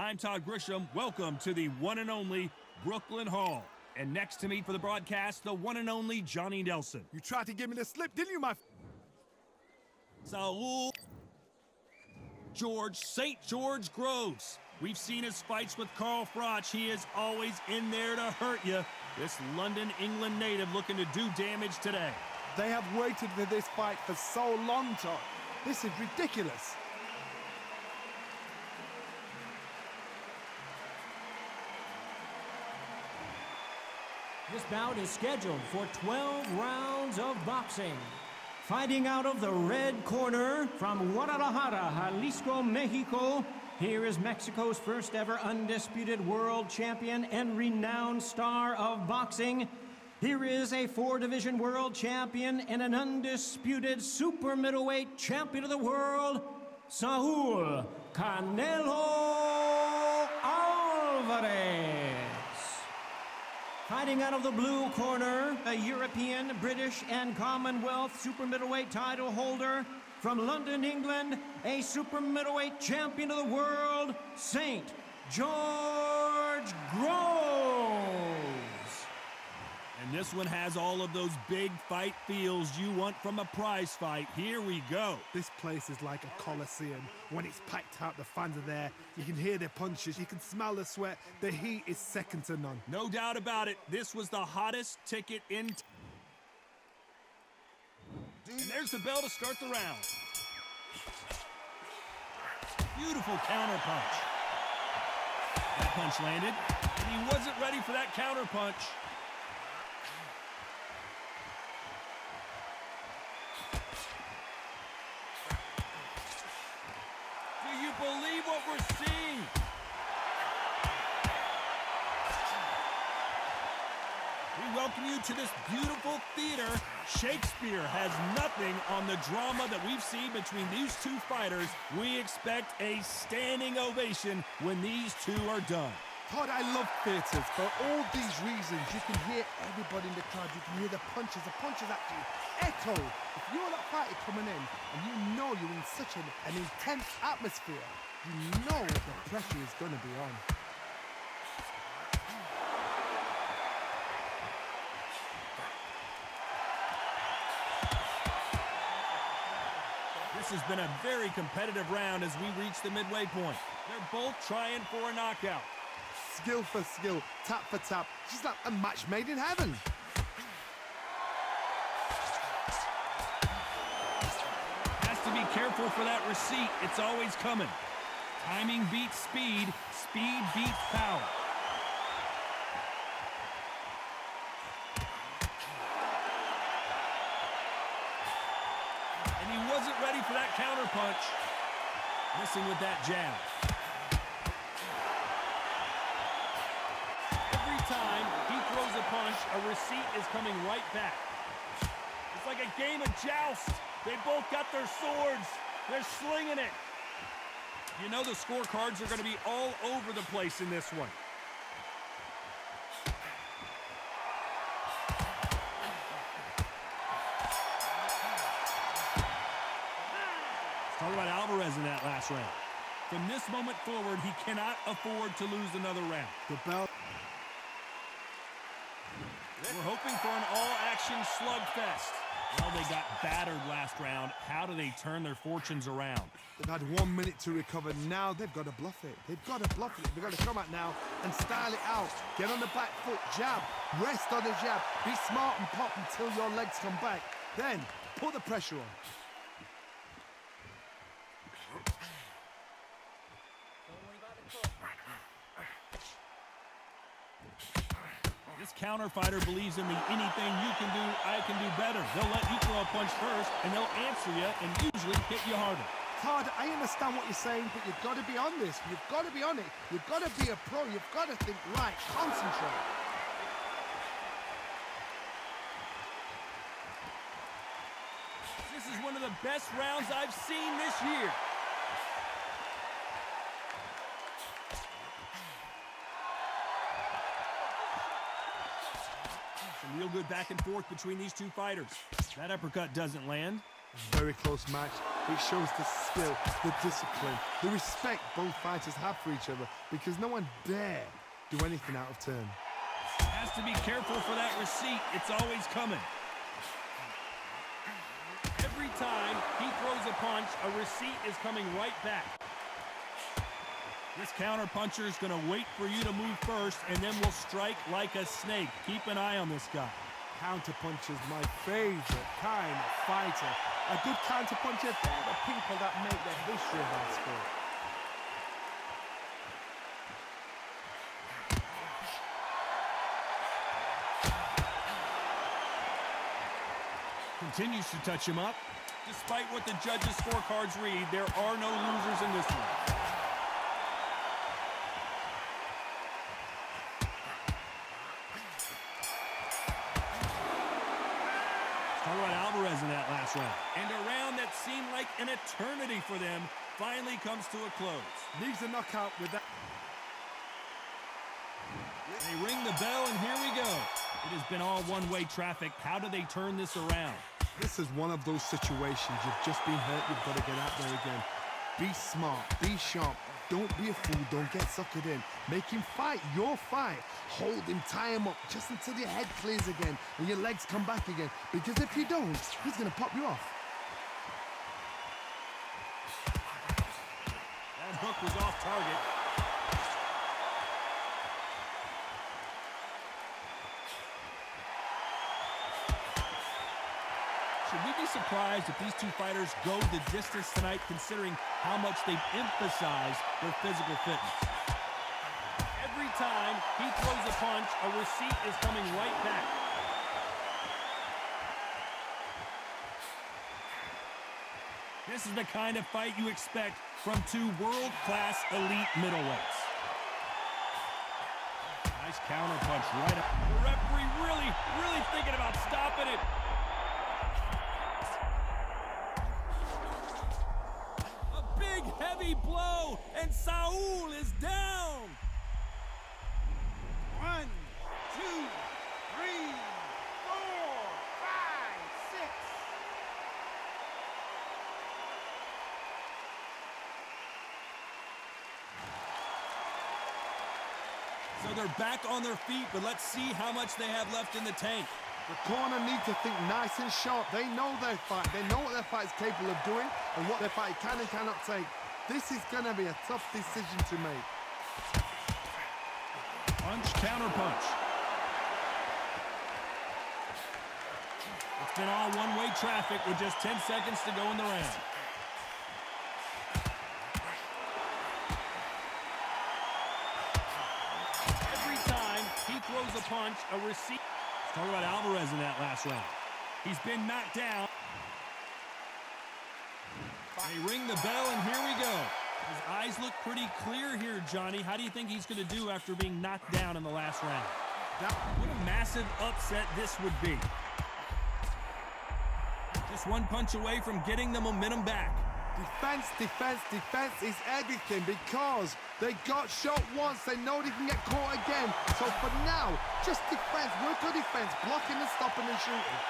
I'm Todd Grisham. Welcome to the one and only Brooklyn Hall. And next to me for the broadcast, the one and only Johnny Nelson. You tried to give me the slip, didn't you, my... Saul St. George Groves. We've seen his fights with Carl Froch. He is always in there to hurt you. This London, England native looking to do damage today. They have waited for this fight for so long, Todd. This is ridiculous. This bout is scheduled for 12 rounds of boxing. Fighting out of the red corner from Guadalajara, Jalisco, Mexico, here is Mexico's first ever undisputed world champion and renowned star of boxing. Here is a 4-division world champion and an undisputed super middleweight champion of the world, Saul Canelo Alvarez. Fighting out of the blue corner, a European, British, and Commonwealth super middleweight title holder from London, England, a super middleweight champion of the world, St. George Groves. And this one has all of those big fight feels you want from a prize fight. Here we go. This place is like a coliseum. When it's packed out, the fans are there. You can hear their punches. You can smell the sweat. The heat is second to none. No doubt about it. This was the hottest ticket in. And there's the bell to start the round. Beautiful counter punch. That punch landed, and he wasn't ready for that counter punch. Do you believe what we're seeing? We welcome you to this beautiful theater. Shakespeare has nothing on the drama that we've seen between these two fighters. We expect a standing ovation when these two are done. Todd, I love theatres. For all these reasons, you can hear everybody in the crowd. You can hear the punches actually echo. If you're that fighter coming in and you know you're in such an intense atmosphere, you know the pressure is going to be on. This has been a very competitive round as we reach the midway point. They're both trying for a knockout. Skill for skill, tap for tap. She's like a match made in heaven. Has to be careful for that receipt. It's always coming. Timing beats speed. Speed beats power. And he wasn't ready for that counter punch. Missing with that jab. Time he throws a punch, a receipt is coming right back. It's like a game of joust. They both got their swords. They're slinging it. You know the scorecards are going to be all over the place in this one. Let's talk about Alvarez in that last round. From this moment forward, he cannot afford to lose another round. The bell. We're hoping for an all-action slugfest. Well, they got battered last round. How do they turn their fortunes around? They've had 1 minute to recover. Now they've got to bluff it. They've got to bluff it. They've got to come out now and style it out. Get on the back foot, jab. Rest on the jab. Be smart and pop until your legs come back. Then put the pressure on. This counter fighter believes in the anything you can do, I can do better. They'll let you throw a punch first, and they'll answer you and usually hit you harder. Todd, I understand what you're saying, but you've got to be on this. You've got to be on it. You've got to be a pro. You've got to think right. Concentrate. This is one of the best rounds I've seen this year. Some real good back and forth between these two fighters. That uppercut doesn't land. Very close match. It shows the skill, the discipline, the respect both fighters have for each other because no one dare do anything out of turn. Has to be careful for that receipt. It's always coming. Every time he throws a punch, a receipt is coming right back. This counter-puncher is going to wait for you to move first and then will strike like a snake. Keep an eye on this guy. Counter-puncher's my favorite kind of fighter. A good counter-puncher, they're the people that make the history of our sport. Continues to touch him up. Despite what the judges' scorecards read, there are no losers in this one. Saul Alvarez in that last round. And a round that seemed like an eternity for them finally comes to a close. Needs a knockout with that. They ring the bell, and here we go. It has been all one-way traffic. How do they turn this around? This is one of those situations. You've just been hurt. You've got to get out there again. Be smart. Be sharp. Don't be a fool. Don't get suckered in. Make him fight your fight. Hold him, tie him up just until your head clears again and your legs come back again. Because if you don't, he's going to pop you off. That hook was off target. Should we be surprised if these two fighters go the distance tonight, considering how much they've emphasized their physical fitness? Every time he throws a punch, a receipt is coming right back. This is the kind of fight you expect from two world-class elite middleweights. Nice counter punch right up. The referee really thinking about stopping it. Heavy blow, and Saul is down. 1, 2, 3, 4, 5, 6. So they're back on their feet, but let's see how much they have left in the tank. The corner need to think nice and sharp. They know their fight. They know what their fight is capable of doing and what their fight can and cannot take. This is going to be a tough decision to make. Punch, counter punch. It's been all one-way traffic with just 10 seconds to go in the round. Every time he throws a punch, a receipt. Let's talk about Alvarez in that last round. He's been knocked down. They ring the bell, and here we go. His eyes look pretty clear here, Johnny. How do you think he's going to do after being knocked down in the last round? What a massive upset this would be. Just one punch away from getting the momentum back. Defense, defense, defense is everything because they got shot once. They know they can get caught again. So for now, just defense, work on defense, blocking and stopping and shooting.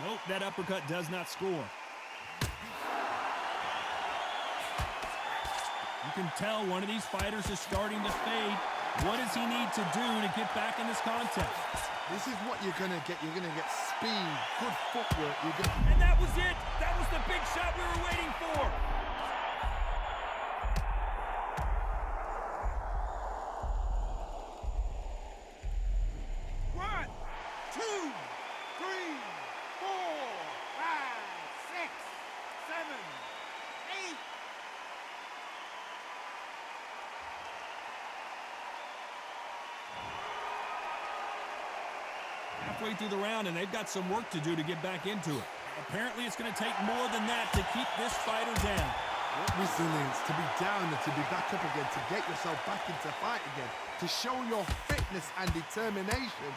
Nope, that uppercut does not score. You can tell one of these fighters is starting to fade. What does he need to do to get back in this contest? This is what you're going to get. You're going to get speed, good footwork. And that was it. That was the big shot we were waiting for. Halfway through the round, and they've got some work to do to get back into it. Apparently, it's going to take more than that to keep this fighter down. Resilience, to be down and to be back up again, to get yourself back into fight again, to show your fitness and determination,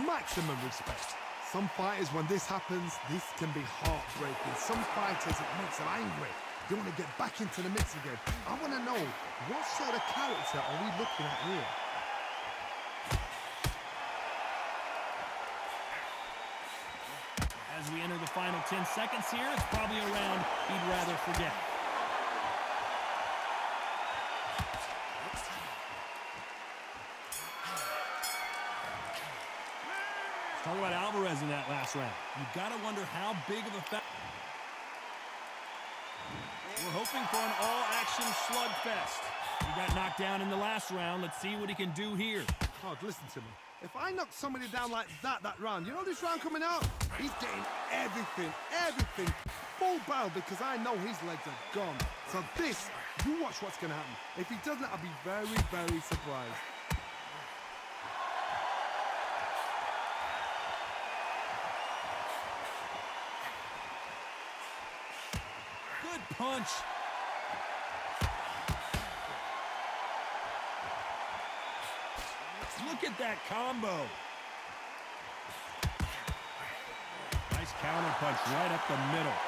maximum respect. Some fighters, when this happens, this can be heartbreaking. Some fighters, it makes them angry. They want to get back into the mix again. I want to know, what sort of character are we looking at here? As we enter the final 10 seconds here, it's probably a round he'd rather forget. Talk about Alvarez in that last round. You've got to wonder how big of a factor. We're hoping for an all-action slugfest. He got knocked down in the last round. Let's see what he can do here. Oh, listen to me. If I knock somebody down like that round, you know this round coming out? He's getting everything, full barrel, because I know his legs are gone. So this, you watch what's going to happen. If he doesn't, I'll be very, very surprised. Good punch. Look at that combo. Nice counter punch right up the middle.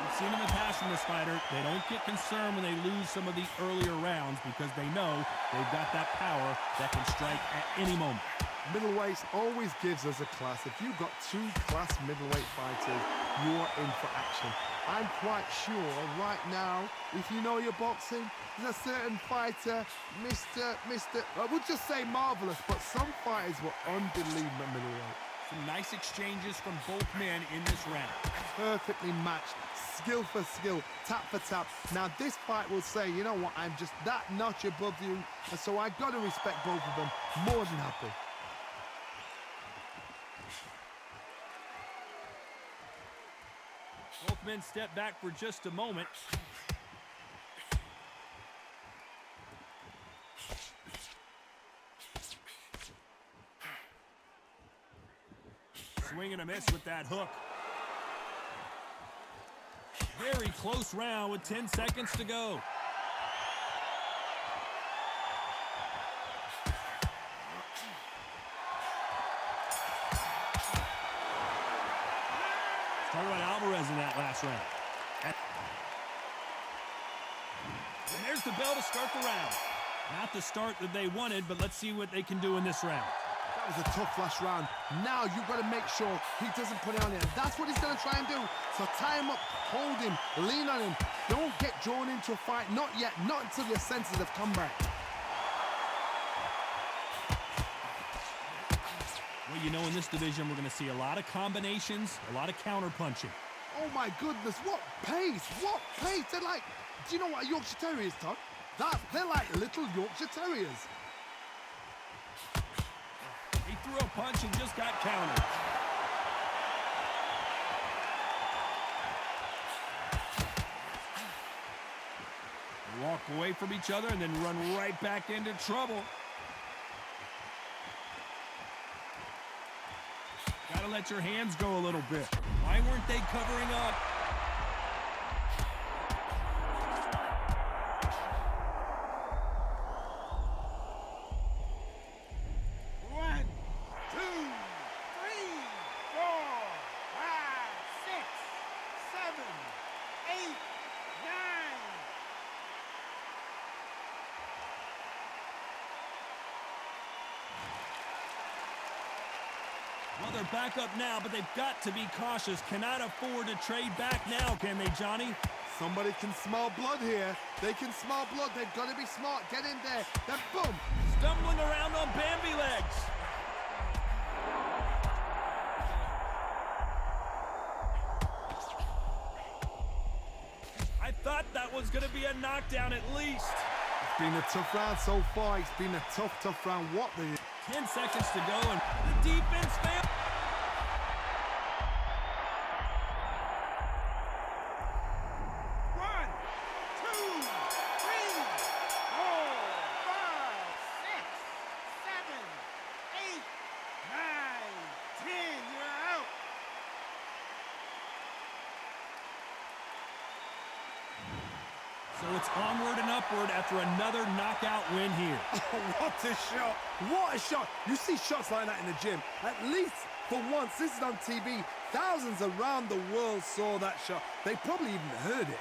We've seen in the past from this fighter, they don't get concerned when they lose some of the earlier rounds because they know they've got that power that can strike at any moment. Middleweights always gives us a class. If you've got two class middleweight fighters, you're in for action. I'm quite sure right now, if you know your boxing, there's a certain fighter, I would just say marvelous, but some fighters were unbelievable middleweight. Some nice exchanges from both men in this round. Perfectly matched, skill for skill, tap for tap. Now this fight will say, you know what, I'm just that notch above you, and so I got to respect both of them more than happy. Both men step back for just a moment. Swing and a miss with that hook. Very close round with 10 seconds to go. Talk about Alvarez in that last round. And there's the bell to start the round. Not the start that they wanted, but let's see what they can do in this round. That was a tough last round. Now you've got to make sure he doesn't put it on there. That's what he's going to try and do. So tie him up, hold him, lean on him. Don't get drawn into a fight. Not yet. Not until your senses have come back. Well, you know, in this division, we're going to see a lot of combinations, a lot of counter punching. Oh my goodness, what pace, what pace. They're like, do you know what a Yorkshire Terrier is, Todd? They're like little Yorkshire Terriers. He threw a punch and just got countered. They walk away from each other and then run right back into trouble. Gotta let your hands go a little bit. Why weren't they covering up? Well, they're back up now, but they've got to be cautious. Cannot afford to trade back now, can they, Johnny? Somebody can smell blood here. They can smell blood. They've got to be smart. Get in there. Then boom. Stumbling around on Bambi legs. I thought that was going to be a knockdown at least. It's been a tough round so far. It's been a tough round. What the... 10 seconds to go, and the defense failed. One, two, three, 4, 5, 6, 7, 8, 9, 10. You're out. So it's onward and upward after another knockout win here. What a shot! What a shot! You see shots like that in the gym at least For once, this is on TV. Thousands around the world saw that shot. They probably even heard it.